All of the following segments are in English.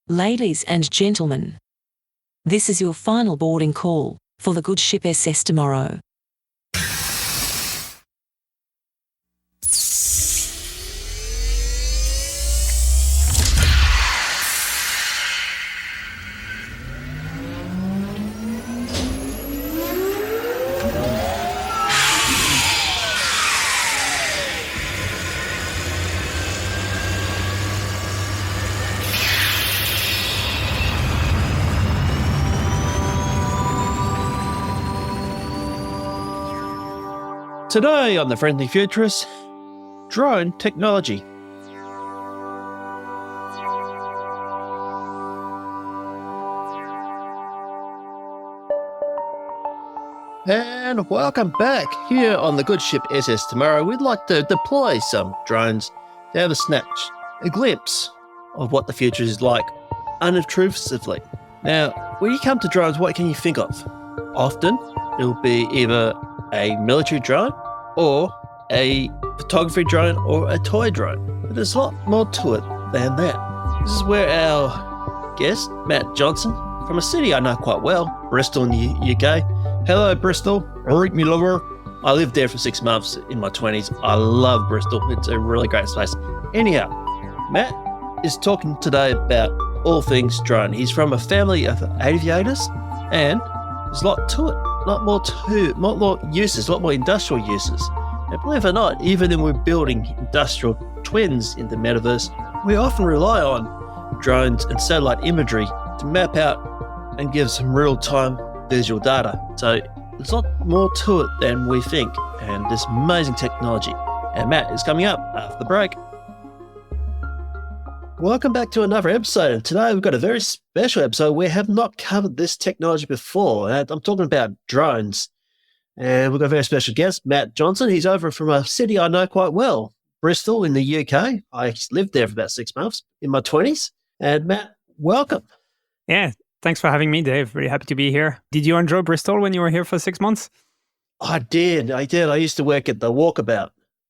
Ladies and gentlemen, this is your final boarding call for the good ship SS tomorrow. Today on The Friendly Futurist, drone technology. And welcome back. Here on the good ship SS Tomorrow, we'd like to deploy some drones to have a glimpse of what the future is like, unobtrusively. Now, when you come to drones, what can you think of? Often, it'll be either a military drone or a photography drone or a toy drone. But there's a lot more to it than that. This is where our guest, Mat Johnsson, from a city I know quite well, Bristol in the UK. Hello, Bristol. Read me lover. I lived there for 6 months in my 20s. I love Bristol. It's a really great space. Anyhow, Matt is talking today about all things drone. He's from a family of aviators, and there's a lot to it. A lot more uses, a lot more industrial uses. And believe it or not, even when we're building industrial twins in the metaverse, we often rely on drones and satellite imagery to map out and give some real-time visual data. So there's a lot more to it than we think, and there's amazing technology. And Matt is coming up after the break. Welcome back to another episode, and today we've got a very special episode. We have not covered this technology before. I'm talking about drones, and we've got a very special guest, Mat Johnsson. He's over from a city I know quite well, Bristol in the UK. I lived there for about 6 months in my 20s. And Matt, welcome. Yeah, thanks for having me, Dave. Very happy to be here. Did you enjoy Bristol when you were here for 6 months? I did. I used to work at the Walkabout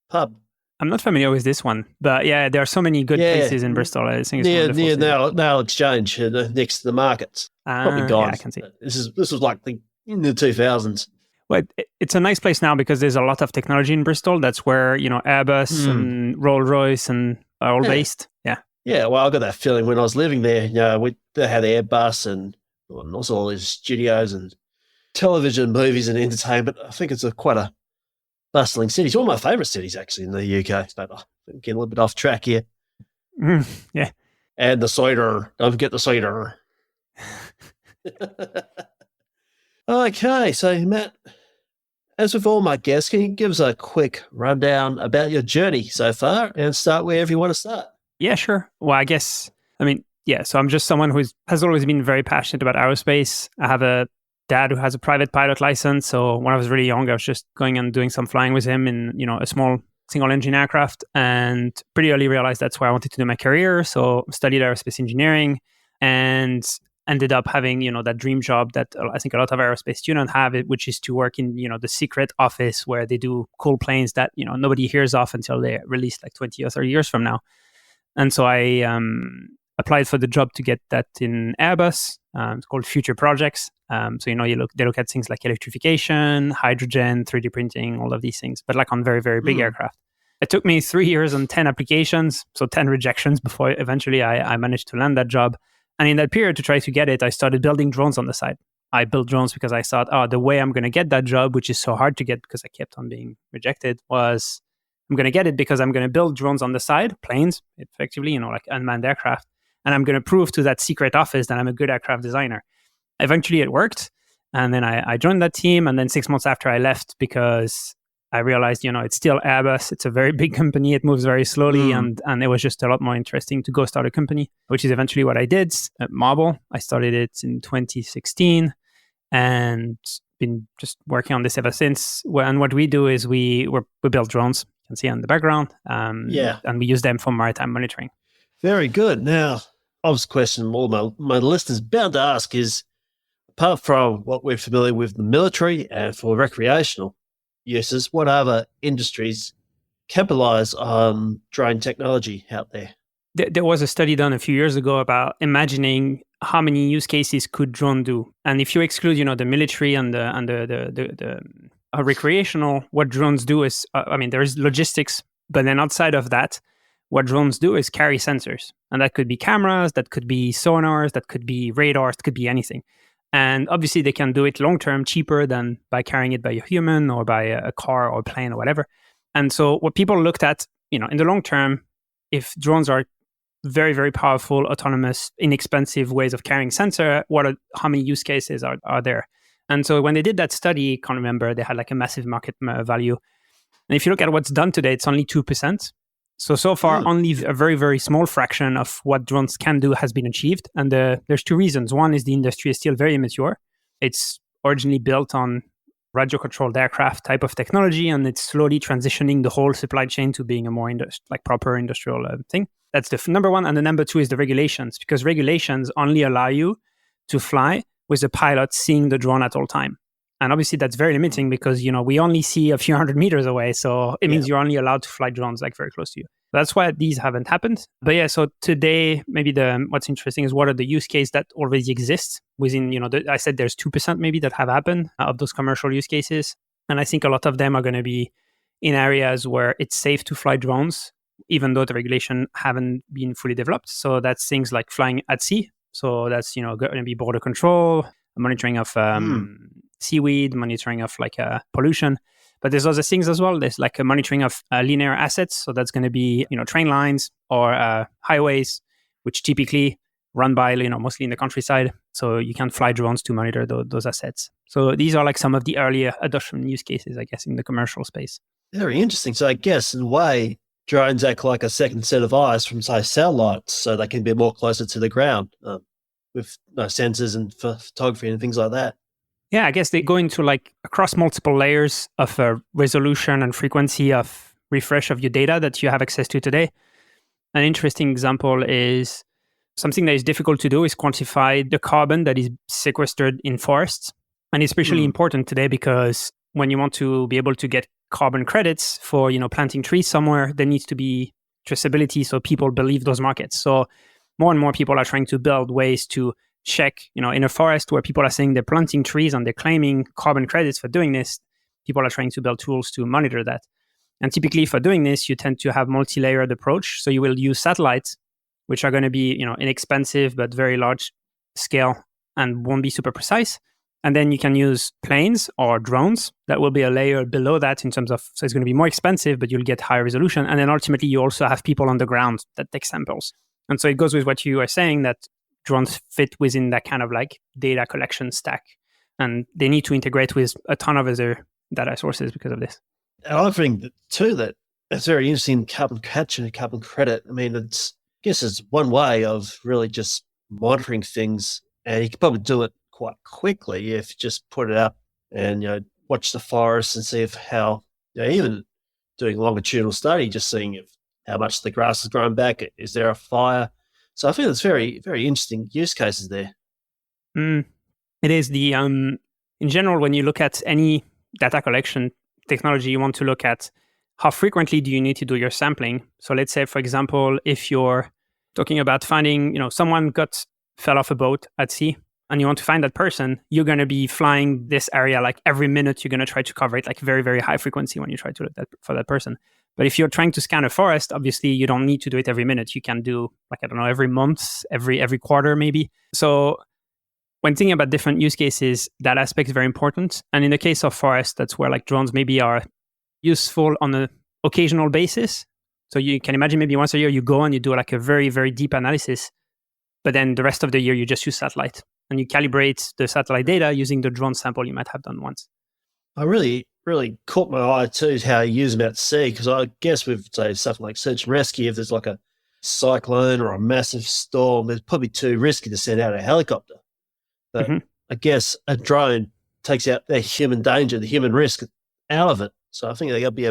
pub. I'm not familiar with this one, but yeah, there are so many good places in Bristol. I think it's near Nail Exchange, next to the markets. Probably gone. Yeah, I can see. This was like in the 2000s. Well, it's a nice place now because there's a lot of technology in Bristol. That's where Airbus and Rolls-Royce and are all based. Yeah. Yeah. Well, I got that feeling when I was living there. They had Airbus and also all these studios and television, movies, and entertainment. I think it's quite a bustling city. It's one of my favourite cities, actually, in the UK. But I'm getting a little bit off track here. Yeah. And the cider. Don't forget the cider. Okay, so Matt, as with all my guests, can you give us a quick rundown about your journey so far and start wherever you want to start? Yeah, sure. Well, so I'm just someone who has always been very passionate about aerospace. I have a dad who has a private pilot license. So when I was really young, I was just going and doing some flying with him in, a small single engine aircraft, and pretty early realized that's where I wanted to do my career. So studied aerospace engineering and ended up having, that dream job that I think a lot of aerospace students have, which is to work in, the secret office where they do cool planes that, nobody hears of until they're released like 20 or 30 years from now. And so I applied for the job to get that in Airbus. It's called Future Projects. So they look at things like electrification, hydrogen, 3D printing, all of these things, but like on very, very big aircraft. It took me 3 years and 10 applications, so 10 rejections before eventually I managed to land that job. And in that period, to try to get it, I started building drones on the side. I built drones because I thought, the way I'm going to get that job, which is so hard to get because I kept on being rejected, was I'm going to get it because I'm going to build drones on the side, planes, effectively, like unmanned aircraft. And I'm going to prove to that secret office that I'm a good aircraft designer. Eventually, it worked. And then I joined that team. And then 6 months after I left, because I realized, it's still Airbus. It's a very big company. It moves very slowly. And it was just a lot more interesting to go start a company, which is eventually what I did at Marble. I started it in 2016 and been just working on this ever since. And what we do is we build drones. You can see on the background. And we use them for maritime monitoring. Very good. Now, obvious question all my listeners bound to ask is, apart from what we're familiar with the military and for recreational uses, what other industries capitalize on drone technology out there? there was a study done a few years ago about imagining how many use cases could drone do, and if you exclude, the military and the recreational, what drones do is, there is logistics, but then outside of that, what drones do is carry sensors, and that could be cameras, that could be sonars, that could be radars, it could be anything. And obviously, they can do it long term cheaper than by carrying it by a human or by a car or a plane or whatever. And so, what people looked at, in the long term, if drones are very, very powerful, autonomous, inexpensive ways of carrying sensor, how many use cases are there? And so when they did that study, I can't remember, they had like a massive market value. And if you look at what's done today, it's only 2%. So far, only a very, very small fraction of what drones can do has been achieved. And there's two reasons. One is the industry is still very immature. It's originally built on radio-controlled aircraft type of technology, and it's slowly transitioning the whole supply chain to being a more proper industrial thing. That's the number one. And the number two is the regulations, because regulations only allow you to fly with the pilot seeing the drone at all time. And obviously that's very limiting because, we only see a few hundred meters away. So it means you're only allowed to fly drones like very close to you. That's why these haven't happened. But yeah, so today, maybe what's interesting is what are the use cases that already exist within, I said there's 2% maybe that have happened of those commercial use cases. And I think a lot of them are going to be in areas where it's safe to fly drones, even though the regulation haven't been fully developed. So that's things like flying at sea. So that's, going to be border control, monitoring of seaweed, monitoring of pollution. But there's other things as well. There's like a monitoring of linear assets. So that's going to be, train lines or highways, which typically run by, mostly in the countryside. So you can fly drones to monitor those assets. So these are like some of the earlier adoption use cases, I guess, in the commercial space. Very interesting. So I guess in a way, drones act like a second set of eyes from, say, satellites, so they can be more closer to the ground with sensors and photography and things like that. Yeah, I guess they go into across multiple layers of resolution and frequency of refresh of your data that you have access to today. An interesting example is something that is difficult to do is quantify the carbon that is sequestered in forests. And it's especially important today because when you want to be able to get carbon credits for, planting trees somewhere, there needs to be traceability so people believe those markets. So more and more people are trying to build ways to check, in a forest where people are saying they're planting trees and they're claiming carbon credits for doing this. People are trying to build tools to monitor that. And typically for doing this, you tend to have multi-layered approach. So you will use satellites, which are going to be, inexpensive, but very large scale and won't be super precise. And then you can use planes or drones that will be a layer below that in terms of, so it's going to be more expensive, but you'll get higher resolution. And then ultimately you also have people on the ground that take samples. And so it goes with what you are saying that drones fit within that kind of data collection stack. And they need to integrate with a ton of other data sources because of this. And I think too that it's very interesting, carbon capture and carbon credit. I mean, I guess it's one way of really just monitoring things, and you can probably do it quite quickly if you just put it up and, watch the forest and see how, even doing a longitudinal study, just seeing how much the grass has grown back. Is there a fire? So I feel it's very, very interesting use cases there. It is in general, when you look at any data collection technology, you want to look at how frequently do you need to do your sampling. So let's say, for example, if you're talking about finding, someone fell off a boat at sea and you want to find that person, you're going to be flying this area every minute. You're going to try to cover it very, very high frequency when you try to look for that person. But if you're trying to scan a forest, obviously you don't need to do it every minute. You can do every month, every quarter maybe. So when thinking about different use cases, that aspect is very important. And in the case of forest, that's where drones maybe are useful on an occasional basis. So you can imagine maybe once a year you go and you do a very, very deep analysis, but then the rest of the year you just use satellite and you calibrate the satellite data using the drone sample you might have done once. I really caught my eye too how you use them at sea, because I guess with, say, stuff like search and rescue, if there's a cyclone or a massive storm, it's probably too risky to send out a helicopter. But I guess a drone takes out the human danger, the human risk out of it. So I think there'll be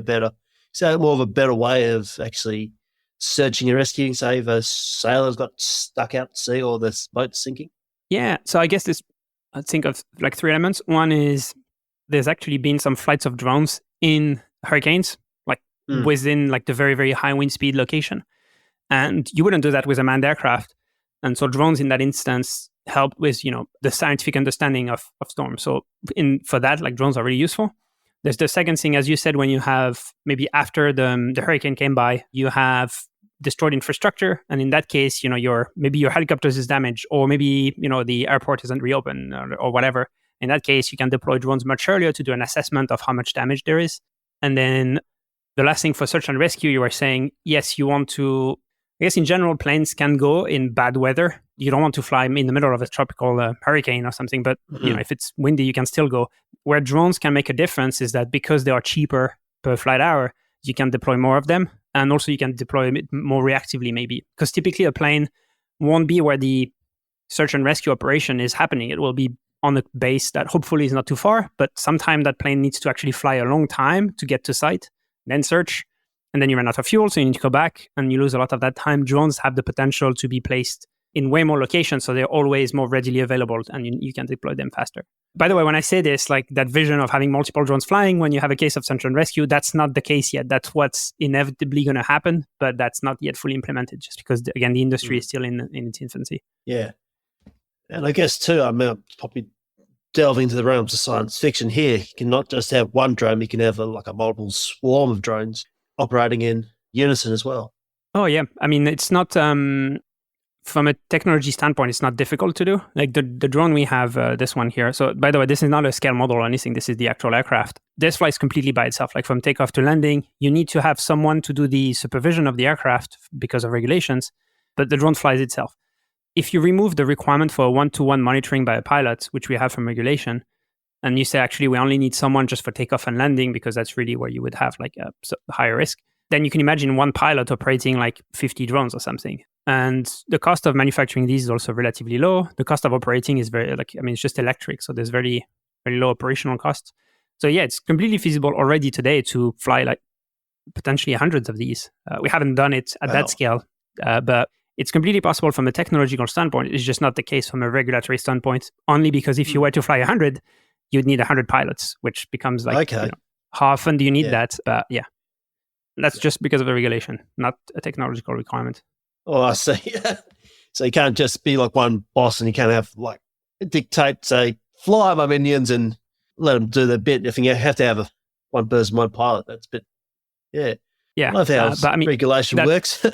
more of a better way of actually searching and rescuing, say, if a sailor's got stuck out at sea or the boat's sinking. Yeah. So I guess I think of three elements. One is there's actually been some flights of drones in hurricanes, within the very, very high wind speed location. And you wouldn't do that with a manned aircraft. And so drones in that instance help with, the scientific understanding of storms. So for that, like drones are really useful. There's the second thing, as you said, when you have maybe after the hurricane came by, you have destroyed infrastructure. And in that case, maybe your helicopters is damaged, or maybe, the airport isn't reopened or whatever. In that case, you can deploy drones much earlier to do an assessment of how much damage there is. And then the last thing for search and rescue, you were saying, yes, you want to, I guess in general, planes can go in bad weather. You don't want to fly in the middle of a tropical hurricane or something, but if it's windy, you can still go. Where drones can make a difference is that because they are cheaper per flight hour, you can deploy more of them. And also you can deploy it more reactively maybe. Because typically a plane won't be where the search and rescue operation is happening. It will be on a base that hopefully is not too far, but sometime that plane needs to actually fly a long time to get to site, then search, and then you run out of fuel, so you need to go back, and you lose a lot of that time. Drones have the potential to be placed in way more locations, so they're always more readily available, and you can deploy them faster. By the way, when I say this, like that vision of having multiple drones flying when you have a case of search and rescue, that's not the case yet. That's what's inevitably going to happen, but that's not yet fully implemented, just because, again, the industry is still in its infancy. Yeah. And I guess, too, probably delving into the realms of science fiction here, you can not just have one drone, you can have a multiple swarm of drones operating in unison as well. Oh, yeah. I mean, it's not, from a technology standpoint, it's not difficult to do. Like the drone we have, this one here. So, by the way, this is not a scale model or anything. This is the actual aircraft. This flies completely by itself. Like from takeoff to landing, you need to have someone to do the supervision of the aircraft because of regulations, but the drone flies itself. If you remove the requirement for one-to-one monitoring by a pilot, which we have from regulation, and you say, actually, we only need someone just for takeoff and landing because that's really where you would have like a higher risk, then you can imagine one pilot operating like 50 drones or something. And the cost of manufacturing these is also relatively low. The cost of operating is it's just electric. So there's very, very low operational costs. So yeah, it's completely feasible already today to fly like potentially hundreds of these. We haven't done it at that scale, but it's completely possible from a technological standpoint. It's just not the case from a regulatory standpoint, only because if you were to fly 100, you'd need 100 pilots, which becomes like, how often do you need that? But yeah, that's just because of the regulation, not a technological requirement. Oh, I see. So you can't just be like one boss and you can't have dictate, say, fly my minions and let them do their bit. If you have to have one person, one pilot, that's a bit, yeah. I love how regulation works.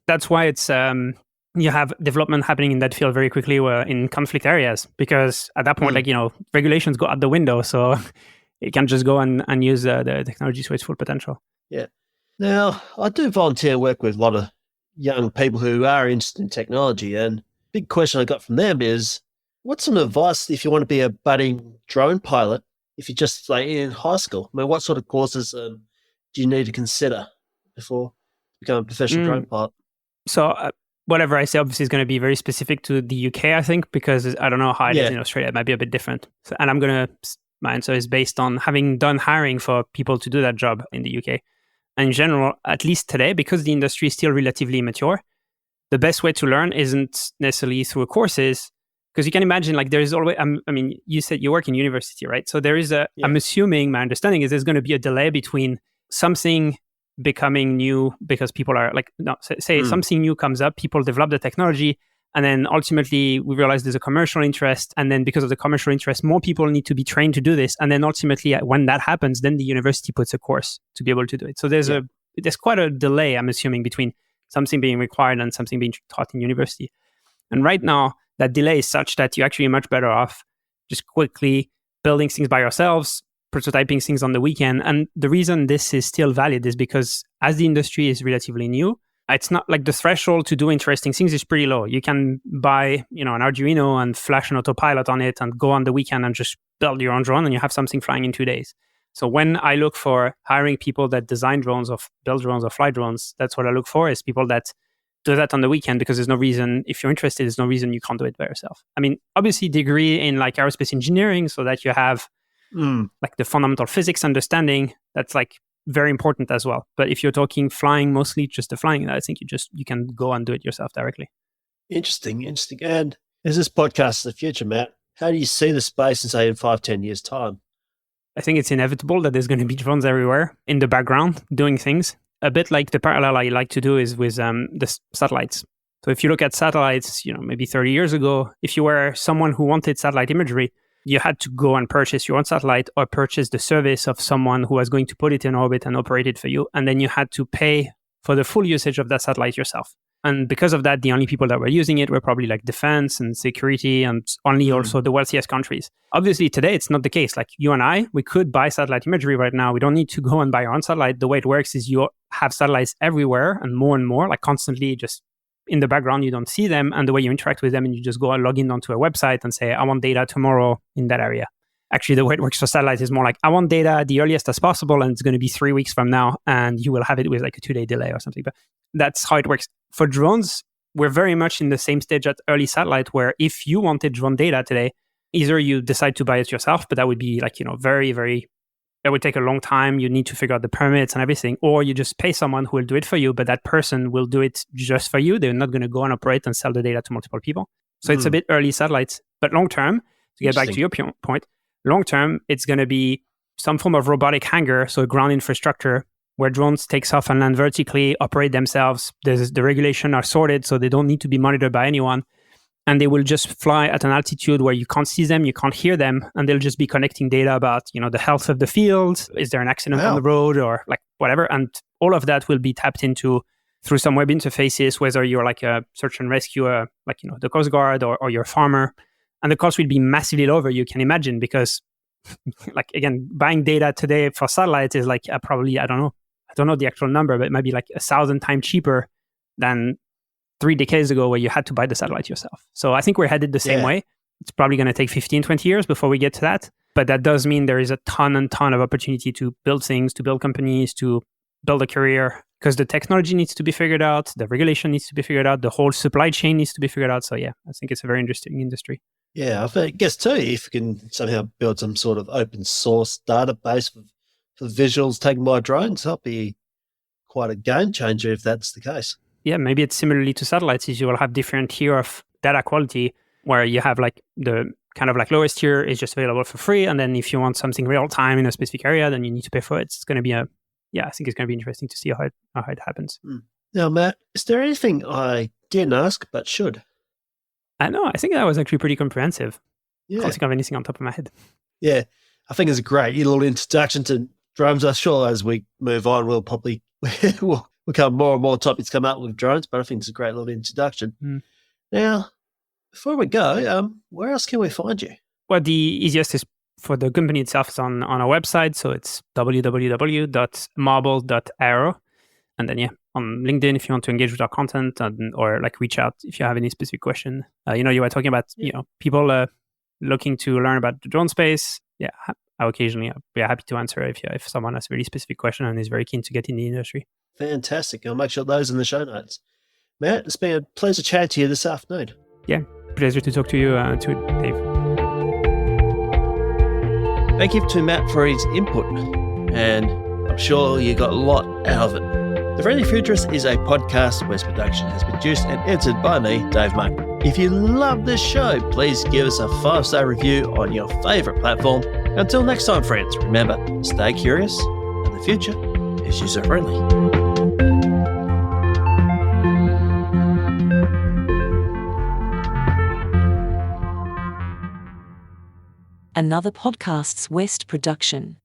That's why it's you have development happening in that field very quickly in conflict areas, because at that point, regulations go out the window. So you can just go and use the technology to its full potential. Yeah. Now, I do volunteer work with a lot of young people who are interested in technology. And big question I got from them is, what's some advice if you want to be a budding drone pilot, if you're just in high school? I mean, what sort of courses do you need to consider before becoming a professional drone pilot? So whatever I say, obviously, is going to be very specific to the UK, I think, because I don't know how it is in Australia. It might be a bit different. So, and my answer is based on having done hiring for people to do that job in the UK. And in general, at least today, because the industry is still relatively mature, the best way to learn isn't necessarily through courses, because you can imagine there is always, you said you work in university, right? So there is I'm assuming, my understanding is there's going to be a delay between something becoming new because people are something new comes up, people develop the technology, and then ultimately we realize there's a commercial interest, and then because of the commercial interest, more people need to be trained to do this, and then ultimately when that happens, then the university puts a course to be able to do it. So there's quite a delay, I'm assuming, between something being required and something being taught in university. And right now that delay is such that you're actually much better off just quickly building things by yourselves, prototyping things on the weekend. And the reason this is still valid is because as the industry is relatively new, it's not like the threshold to do interesting things is pretty low. You can buy, an Arduino and flash an autopilot on it and go on the weekend and just build your own drone and you have something flying in 2 days. So when I look for hiring people that design drones or build drones or fly drones, that's what I look for, is people that do that on the weekend, because there's no reason, if you're interested, there's no reason you can't do it by yourself. I mean, obviously degree in aerospace engineering so that you have the fundamental physics understanding, that's very important as well. But if you're talking flying, mostly just the flying, I think you can go and do it yourself directly. Interesting. And is this podcast the future, Matt? How do you see the space in, say, in 5-10 years' time? I think it's inevitable that there's going to be drones everywhere in the background doing things. a bit like the parallel I like to do is with the satellites. So if you look at satellites, maybe 30 years ago, if you were someone who wanted satellite imagery, you had to go and purchase your own satellite or purchase the service of someone who was going to put it in orbit and operate it for you. And then you had to pay for the full usage of that satellite yourself. And because of that, the only people that were using it were probably like defense and security and only also the wealthiest countries. Obviously, today, it's not the case. Like you and I, we could buy satellite imagery right now. We don't need to go and buy our own satellite. The way it works is you have satellites everywhere and more, like constantly just in the background, you don't see them. And the way you interact with them, and you just go and log in onto a website and say, I want data tomorrow in that area. Actually, the way it works for satellites is more like, I want data the earliest as possible, and it's going to be 3 weeks from now, and you will have it with like a 2-day delay or something. But that's how it works. For drones, we're very much in the same stage at early satellite, where if you wanted drone data today, either you decide to buy it yourself, but that would be like, very, very, it would take a long time. You need to figure out the permits and everything, or you just pay someone who will do it for you, but that person will do it just for you. They're not going to go and operate and sell the data to multiple people. So it's a bit early satellites, but long term, to get back to your point, long term, it's going to be some form of robotic hangar, so ground infrastructure, where drones takes off and land vertically, operate themselves. The regulation are sorted, so they don't need to be monitored by anyone. And they will just fly at an altitude where you can't see them, you can't hear them, and they'll just be collecting data about, the health of the field. Is there an accident on the road or like whatever? And all of that will be tapped into through some web interfaces, whether you're like a search and rescue, like, the Coast Guard or you're a farmer. And the cost will be massively lower, you can imagine, because like, again, buying data today for satellites is like probably, I don't know the actual number, but it might be like 1,000 times cheaper than 3 decades ago where you had to buy the satellite yourself. So I think we're headed the same way. It's probably going to take 15, 20 years before we get to that. But that does mean there is a ton of opportunity to build things, to build companies, to build a career, because the technology needs to be figured out, the regulation needs to be figured out, the whole supply chain needs to be figured out. So yeah, I think it's a very interesting industry. Yeah, I guess too, if you can somehow build some sort of open source database for visuals taken by drones, that'll be quite a game changer if that's the case. Yeah, maybe it's similarly to satellites, is you will have different tier of data quality, where you have like the kind of like lowest tier is just available for free. And then if you want something real time in a specific area, then you need to pay for it. It's going to be I think it's going to be interesting to see how it happens. Now, Matt, is there anything I didn't ask but should? I think that was actually pretty comprehensive. Yeah. I can't think of anything on top of my head. Yeah, I think it's a great little introduction to drones. I'm sure as we move on, we'll probably we'll become more and more topics come up with drones, but I think it's a great little introduction. Now, before we go, where else can we find you? Well, the easiest is for the company itself is on our website. So it's www.marble.aero. And then, on LinkedIn, if you want to engage with our content or like reach out if you have any specific question. You were talking about, people looking to learn about the drone space. Yeah, I'll occasionally be happy to answer if someone has a really specific question and is very keen to get in the industry. Fantastic. I'll make sure those in the show notes. Matt, it's been a pleasure chatting to you this afternoon. Yeah, pleasure to talk to you, to Dave. Thank you to Matt for his input, and I'm sure you got a lot out of it. The Friendly Futurist is a podcast whose production has been produced and edited by me, Dave Monk. If you love this show, please give us a 5-star review on your favourite platform. Until next time, friends, remember, stay curious, and the future is user-friendly. Another Podcasts West production.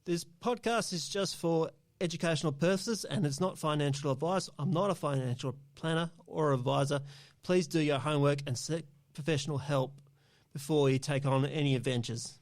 This podcast is just for educational purposes and it's not financial advice. I'm not a financial planner or advisor. Please do your homework and seek professional help before you take on any adventures.